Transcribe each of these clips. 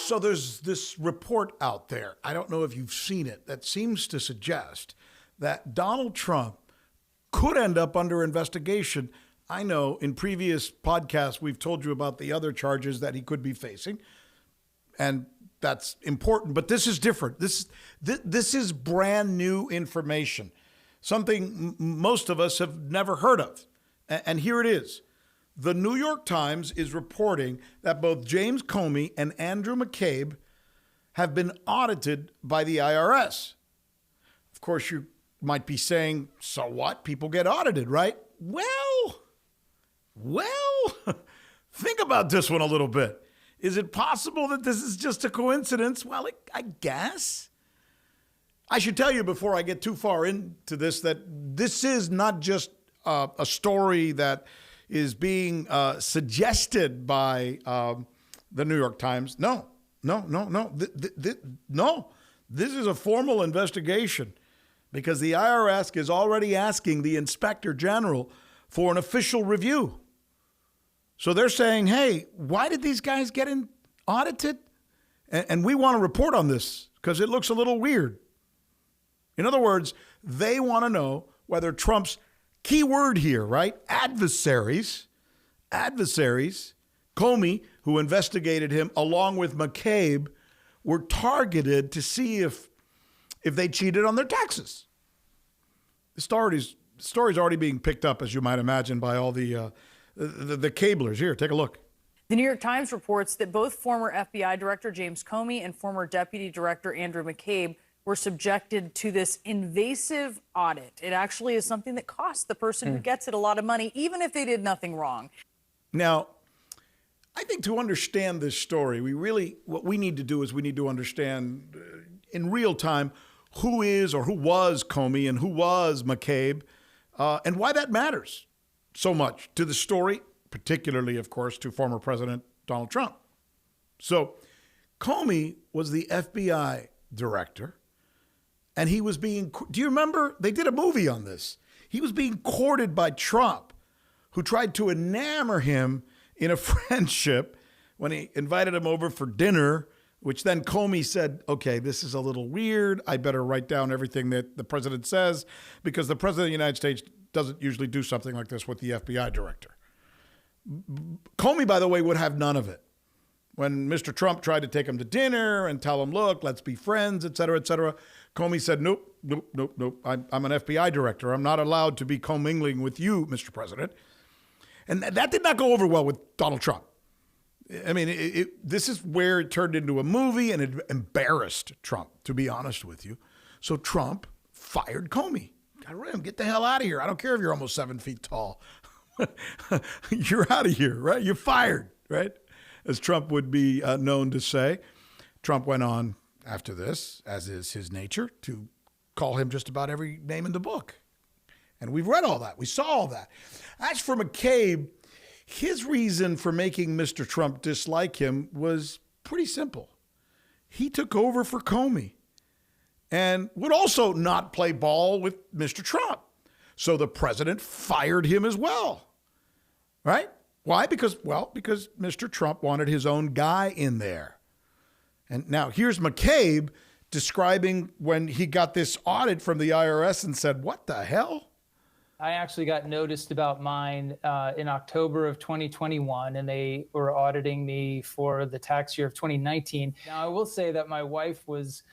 So there's this report out there, I don't know if you've seen it, that seems to suggest that Donald Trump could end up under investigation. I know in previous podcasts we've told you about the other charges that he could be facing, and that's important, but this is different. This is brand new information, something most of us have never heard of. And here it is. The New York Times is reporting that both James Comey and Andrew McCabe have been audited by the IRS. Of course, you might be saying, so what? People get audited, right? Well, think about this one a little bit. Is it possible that this is just a coincidence? Well, I guess. I should tell you before I get too far into this that this is not just a story that is being suggested by the New York Times. No. This is a formal investigation because the IRS is already asking the Inspector General for an official review. So they're saying, hey, why did these guys get audited? And we want to report on this because it looks a little weird. In other words, they want to know whether Trump's key word here, right? Adversaries, Comey, who investigated him along with McCabe, were targeted to see if they cheated on their taxes. The story's already being picked up, as you might imagine, by all the cablers. Here, take a look. The New York Times reports that both former FBI Director James Comey and former Deputy Director Andrew McCabe were subjected to this invasive audit. It actually is something that costs the person who gets it a lot of money, even if they did nothing wrong. Now, I think to understand this story, what we need to do is we need to understand in real time who is or who was Comey and who was McCabe, and why that matters so much to the story, particularly, of course, to former President Donald Trump. So Comey was the FBI director, and he was do you remember? They did a movie on this. He was being courted by Trump, who tried to enamor him in a friendship when he invited him over for dinner, which then Comey said, okay, this is a little weird. I better write down everything that the president says, because the president of the United States doesn't usually do something like this with the FBI director. Comey, by the way, would have none of it. When Mr. Trump tried to take him to dinner and tell him, look, let's be friends, et cetera, Comey said, nope. I'm an FBI director. I'm not allowed to be commingling with you, Mr. President. And that did not go over well with Donald Trump. I mean, this is where it turned into a movie, and it embarrassed Trump, to be honest with you. So Trump fired Comey. Got rid of him. Get the hell out of here. I don't care if you're almost 7 feet tall. You're out of here, right? You're fired, right? As Trump would be known to say. Trump went on after this, as is his nature, to call him just about every name in the book. And we've read all that. We saw all that. As for McCabe, his reason for making Mr. Trump dislike him was pretty simple. He took over for Comey and would also not play ball with Mr. Trump. So the president fired him as well, right? Why? Because Mr. Trump wanted his own guy in there. And now here's McCabe describing when he got this audit from the IRS and said, what the hell? I actually got noticed about mine in October of 2021, and they were auditing me for the tax year of 2019. Now, I will say that my wife was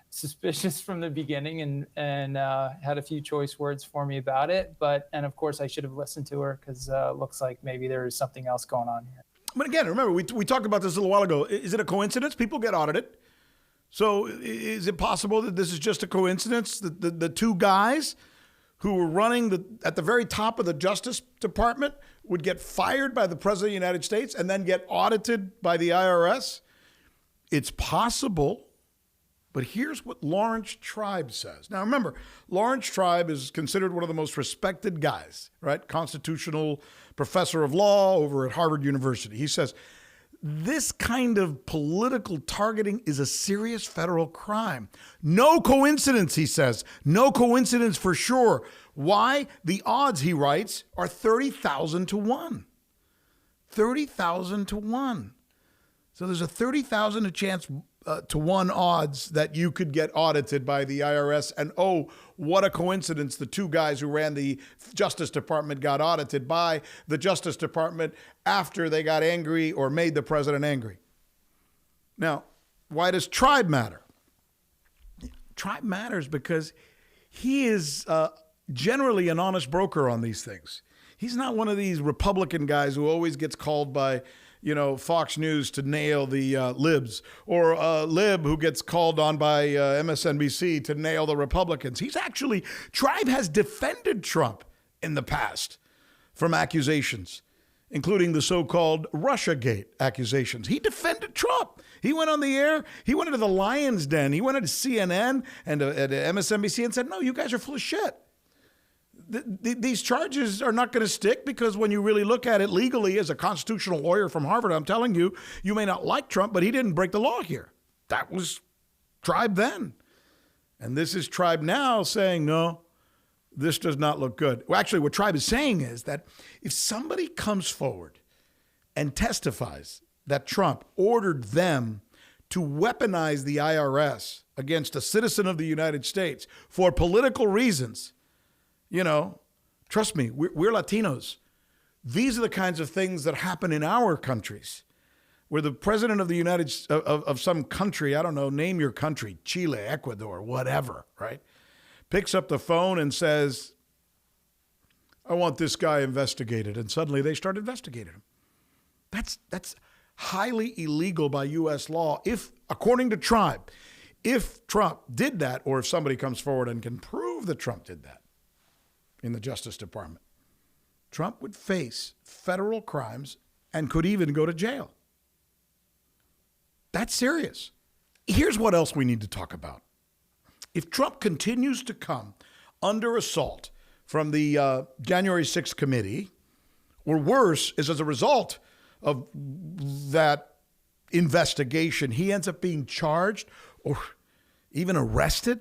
suspicious from the beginning and had a few choice words for me about it. And of course, I should have listened to her because it looks like maybe there is something else going on here. But again, remember, we talked about this a little while ago. Is it a coincidence? People get audited. So is it possible that this is just a coincidence? The two guys who were running at the very top of the Justice Department would get fired by the President of the United States and then get audited by the IRS? It's possible, but here's what Lawrence Tribe says. Now, remember, Lawrence Tribe is considered one of the most respected guys, right? Constitutional professor of law over at Harvard University. He says, this kind of political targeting is a serious federal crime. No coincidence, he says. No coincidence for sure. Why? The odds, he writes, are 30,000 to 1. 30,000 to 1. So there's a 30,000 chance to 1 odds that you could get audited by the IRS. And oh, what a coincidence. The 2 guys who ran the Justice Department got audited by the Justice Department after they got angry or made the president angry. Now, why does Tribe matter? Tribe matters because he is generally an honest broker on these things. He's not one of these Republican guys who always gets called by, Fox News to nail the libs, or a lib who gets called on by MSNBC to nail the Republicans. Tribe has defended Trump in the past from accusations, including the so-called Russiagate accusations. He defended Trump. He went on the air. He went into the Lion's Den. He went into CNN and at MSNBC and said, no, you guys are full of shit. These charges are not going to stick because when you really look at it legally as a constitutional lawyer from Harvard, I'm telling you, you may not like Trump, but he didn't break the law here. That was Tribe then. And this is Tribe now saying, no, this does not look good. Well, actually, what Tribe is saying is that if somebody comes forward and testifies that Trump ordered them to weaponize the IRS against a citizen of the United States for political reasons, trust me, we're Latinos. These are the kinds of things that happen in our countries, where the president of the of some country, I don't know, name your country, Chile, Ecuador, whatever, right? Picks up the phone and says, I want this guy investigated. And suddenly they start investigating him. That's highly illegal by U.S. law. If, according to Tribe, if Trump did that, or if somebody comes forward and can prove that Trump did that in the Justice Department, Trump would face federal crimes and could even go to jail. That's serious. Here's what else we need to talk about. If Trump continues to come under assault from the January 6th committee, or worse, is as a result of that investigation, he ends up being charged or even arrested,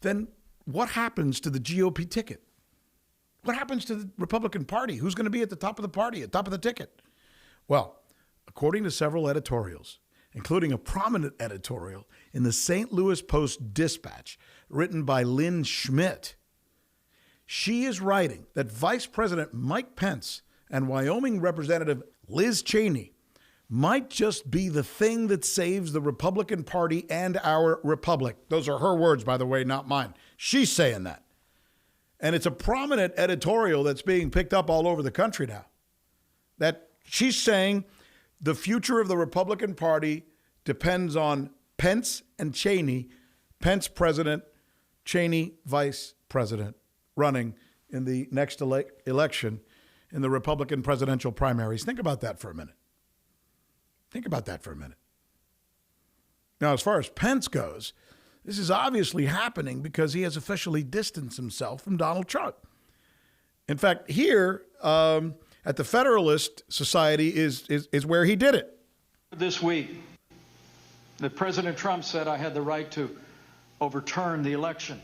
then what happens to the GOP ticket? What happens to the Republican Party? Who's going to be at the top of the party, at the top of the ticket? Well, according to several editorials, including a prominent editorial in the St. Louis Post-Dispatch written by Lynn Schmidt, she is writing that Vice President Mike Pence and Wyoming Representative Liz Cheney might just be the thing that saves the Republican Party and our republic. Those are her words, by the way, not mine. She's saying that. And it's a prominent editorial that's being picked up all over the country now. That she's saying the future of the Republican Party depends on Pence and Cheney, Pence president, Cheney vice president, running in the next election in the Republican presidential primaries. Think about that for a minute. Think about that for a minute. Now, as far as Pence goes, this is obviously happening because he has officially distanced himself from Donald Trump. In fact, here at the Federalist Society is where he did it. This week, that President Trump said I had the right to overturn the election.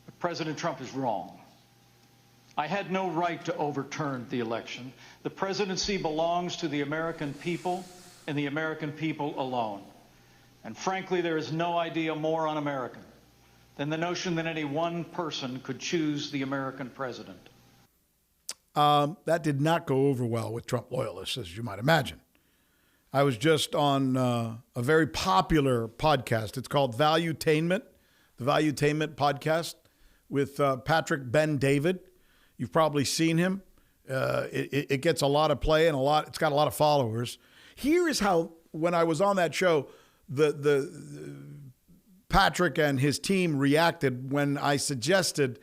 But President Trump is wrong. I had no right to overturn the election. The presidency belongs to the American people and the American people alone. And frankly, there is no idea more un-American than the notion that any one person could choose the American president. That did not go over well with Trump loyalists, as you might imagine. I was just on a very popular podcast. It's called Valuetainment, the Valuetainment podcast with Patrick Ben-David. You've probably seen him. It gets a lot of play and it's got a lot of followers. Here is how, when I was on that show, the Patrick and his team reacted when I suggested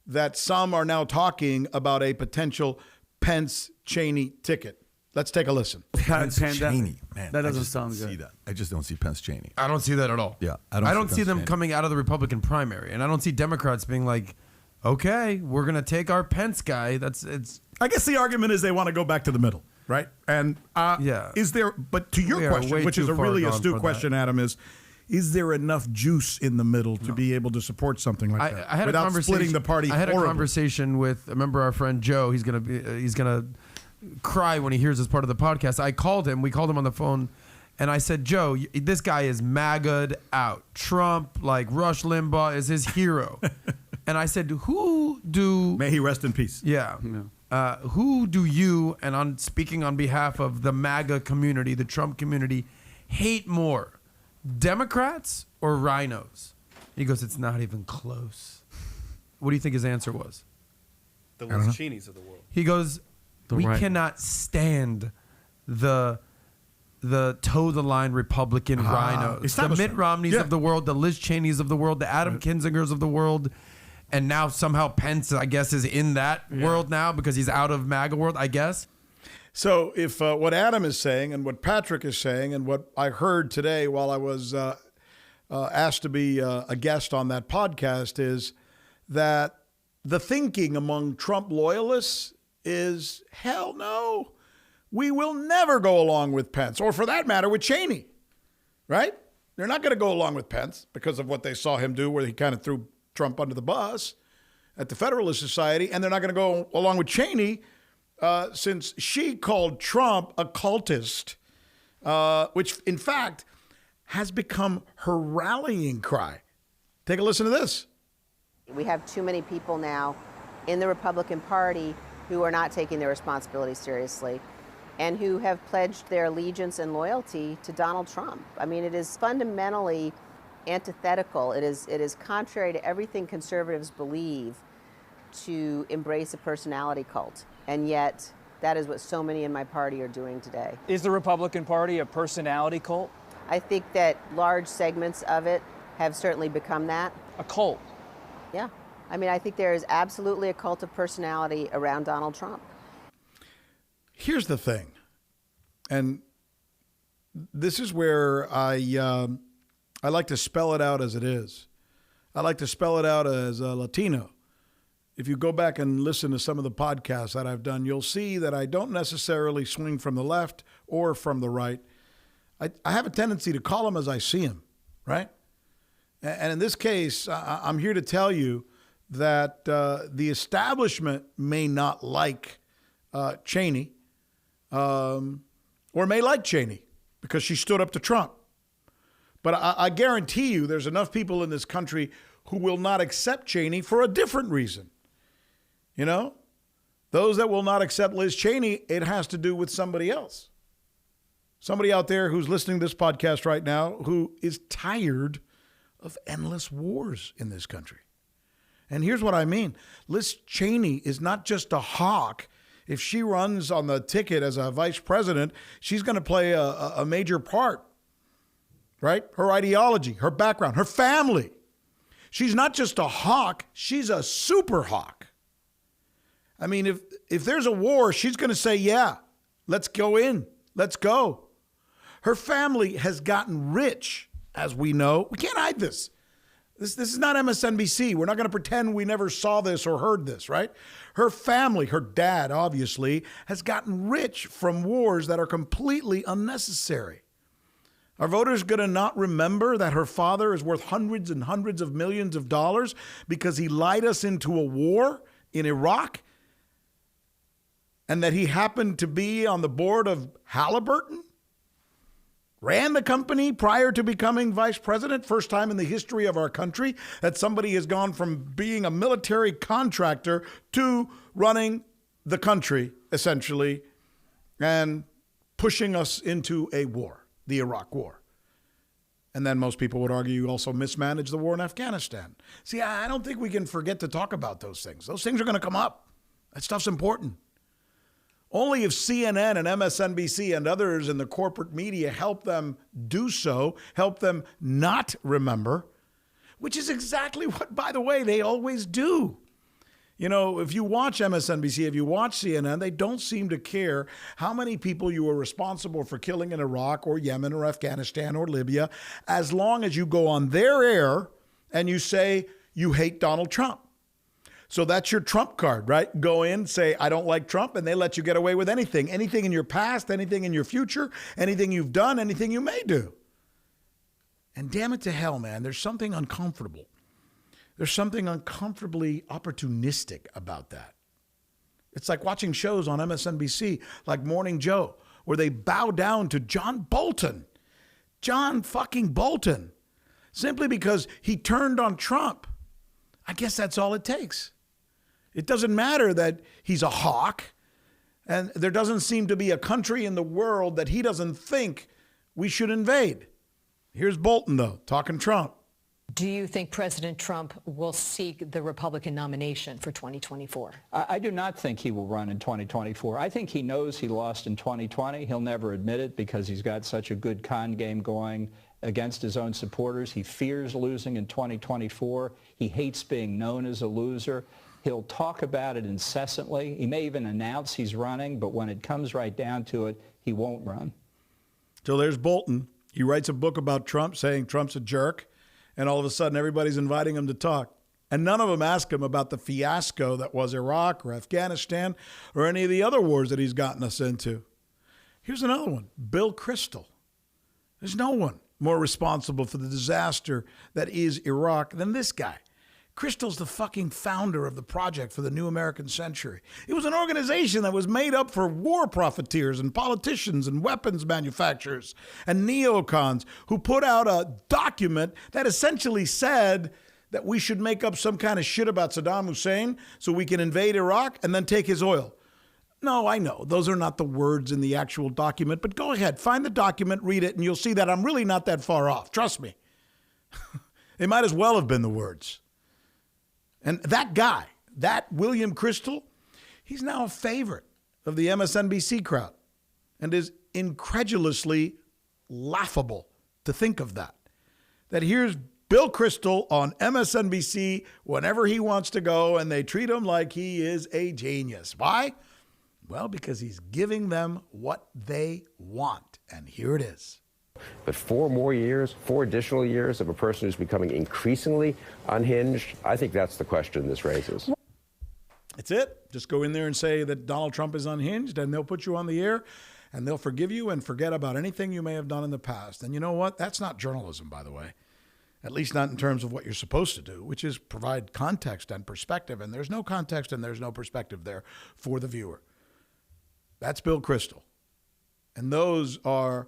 that some are now talking about a potential Pence-Cheney ticket. Let's take a listen. Cheney, man, that doesn't sound good. See that. I just don't see Pence Cheney. I don't see that at all. Yeah, I don't see them Cheney. coming out of the Republican primary, and I don't see Democrats being like, "Okay, we're gonna take our Pence guy." I guess the argument is they want to go back to the middle, right? And yeah, is there? But to your question, which is a really astute question, Adam, is there enough juice in the middle to be able to support something like that I had without a conversation, splitting the party? I had horribly? a conversation with, remember our friend Joe. He's gonna cry when he hears this part of the podcast. I called him. We called him on the phone. And I said, Joe, this guy is MAGA'd out. Trump, like Rush Limbaugh, is his hero. And I said, May he rest in peace. Yeah. Who do you, and I'm speaking on behalf of the MAGA community, the Trump community, hate more? Democrats or rhinos? He goes, it's not even close. What do you think his answer was? The Liz Cheneys of the world. He goes, we cannot stand the toe the line Republican rhinos, the Mitt Romneys of the world, the Liz Cheneys of the world, the Adam Kinzingers of the world, and now somehow Pence, I guess, is in that world now because he's out of MAGA world, I guess. So if what Adam is saying and what Patrick is saying and what I heard today while I was asked to be a guest on that podcast is that the thinking among Trump loyalists is, hell no. We will never go along with Pence, or for that matter, with Cheney, right? They're not going to go along with Pence because of what they saw him do, where he kind of threw Trump under the bus at the Federalist Society, and they're not going to go along with Cheney since she called Trump a cultist, which, in fact, has become her rallying cry. Take a listen to this. We have too many people now in the Republican Party who are not taking their responsibility seriously, and who have pledged their allegiance and loyalty to Donald Trump. I mean, it is fundamentally antithetical. It is contrary to everything conservatives believe to embrace a personality cult. And yet, that is what so many in my party are doing today. Is the Republican Party a personality cult? I think that large segments of it have certainly become that. A cult? Yeah. I mean, I think there is absolutely a cult of personality around Donald Trump. Here's the thing, and this is where I like to spell it out as it is. I like to spell it out as a Latino. If you go back and listen to some of the podcasts that I've done, you'll see that I don't necessarily swing from the left or from the right. I have a tendency to call them as I see them, right? And in this case, I'm here to tell you that the establishment may not like Cheney, or may like Cheney because she stood up to Trump. But I guarantee you there's enough people in this country who will not accept Cheney for a different reason. You know, those that will not accept Liz Cheney, it has to do with somebody else. Somebody out there who's listening to this podcast right now who is tired of endless wars in this country. And here's what I mean. Liz Cheney is not just a hawk. If she runs on the ticket as a vice president, she's going to play a major part, right? Her ideology, her background, her family. She's not just a hawk, she's a super hawk. I mean, if there's a war, she's going to say, yeah, let's go in, let's go. Her family has gotten rich, as we know. We can't hide this. This is not MSNBC. We're not going to pretend we never saw this or heard this, right? Her family, her dad, obviously, has gotten rich from wars that are completely unnecessary. Are voters going to not remember that her father is worth hundreds and hundreds of millions of dollars because he lied us into a war in Iraq? And that he happened to be on the board of Halliburton? Ran the company prior to becoming vice president, first time in the history of our country that somebody has gone from being a military contractor to running the country, essentially, and pushing us into a war, the Iraq War. And then most people would argue you also mismanaged the war in Afghanistan. See, I don't think we can forget to talk about those things. Those things are going to come up. That stuff's important. Only if CNN and MSNBC and others in the corporate media help them do so, help them not remember, which is exactly what, by the way, they always do. You know, if you watch MSNBC, if you watch CNN, they don't seem to care how many people you were responsible for killing in Iraq or Yemen or Afghanistan or Libya, as long as you go on their air and you say you hate Donald Trump. So that's your Trump card, right? Go in, say, I don't like Trump, and they let you get away with anything. Anything in your past, anything in your future, anything you've done, anything you may do. And damn it to hell, man, there's something uncomfortable. There's something uncomfortably opportunistic about that. It's like watching shows on MSNBC like Morning Joe, where they bow down to John Bolton. John fucking Bolton. Simply because he turned on Trump. I guess that's all it takes. It doesn't matter that he's a hawk, and there doesn't seem to be a country in the world that he doesn't think we should invade. Here's Bolton, though, talking Trump. Do you think President Trump will seek the Republican nomination for 2024? I do not think he will run in 2024. I think he knows he lost in 2020. He'll never admit it because he's got such a good con game going against his own supporters. He fears losing in 2024. He hates being known as a loser. He'll talk about it incessantly. He may even announce he's running, but when it comes right down to it, he won't run. So there's Bolton. He writes a book about Trump saying Trump's a jerk. And all of a sudden, everybody's inviting him to talk. And none of them ask him about the fiasco that was Iraq or Afghanistan or any of the other wars that he's gotten us into. Here's another one, Bill Kristol. There's no one more responsible for the disaster that is Iraq than this guy. Kristol's the fucking founder of the Project for the New American Century. It was an organization that was made up for war profiteers and politicians and weapons manufacturers and neocons who put out a document that essentially said that we should make up some kind of shit about Saddam Hussein so we can invade Iraq and then take his oil. No, I know. Those are not the words in the actual document, but go ahead, find the document, read it, and you'll see that I'm really not that far off. Trust me. It might as well have been the words. And that guy, that William Kristol, he's now a favorite of the MSNBC crowd and is incredulously laughable to think of that. That here's Bill Kristol on MSNBC whenever he wants to go, and they treat him like he is a genius. Why? Well, because he's giving them what they want. And here it is. But 4 more years, 4 additional years of a person who's becoming increasingly unhinged, I think that's the question this raises. It's it. Just go in there and say that Donald Trump is unhinged, and they'll put you on the air, and they'll forgive you and forget about anything you may have done in the past. And you know what? That's not journalism, by the way. At least not in terms of what you're supposed to do, which is provide context and perspective. And there's no context and there's no perspective there for the viewer. That's Bill Kristol. And those are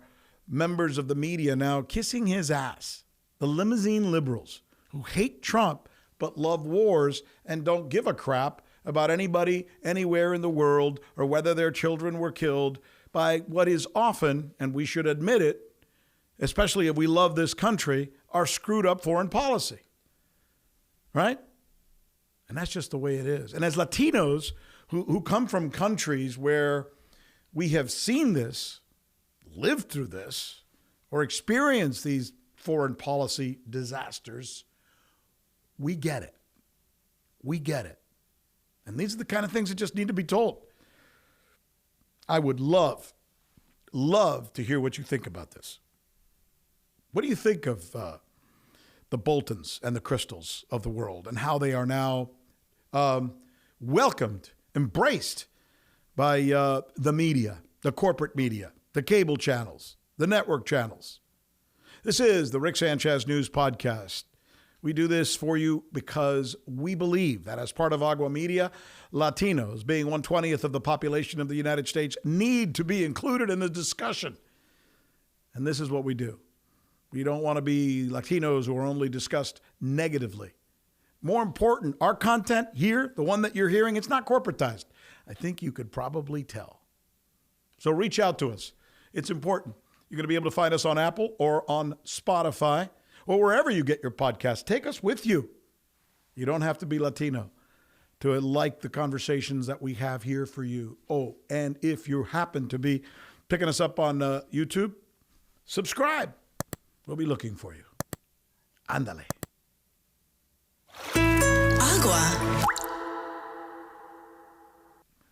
members of the media now kissing his ass. The limousine liberals who hate Trump but love wars and don't give a crap about anybody anywhere in the world or whether their children were killed by what is often, and we should admit it, especially if we love this country, our screwed up foreign policy. Right? And that's just the way it is. And as Latinos who come from countries where we have seen this, lived through this, or experienced these foreign policy disasters, we get it. We get it. And these are the kind of things that just need to be told. I would love to hear what you think about this. What do you think of the Boltons and the Kristols of the world and how they are now welcomed, embraced by the media, the corporate media, the cable channels, the network channels? This is the Rick Sanchez News Podcast. We do this for you because we believe that as part of Agua Media, Latinos, being 1/20th of the population of the United States, need to be included in the discussion. And this is what we do. We don't want to be Latinos who are only discussed negatively. More important, our content here, the one that you're hearing, it's not corporatized. I think you could probably tell. So reach out to us. It's important. You're going to be able to find us on Apple or on Spotify or wherever you get your podcast. Take us with you. You don't have to be Latino to like the conversations that we have here for you. Oh, and if you happen to be picking us up on YouTube, subscribe. We'll be looking for you. Ándale. Agua.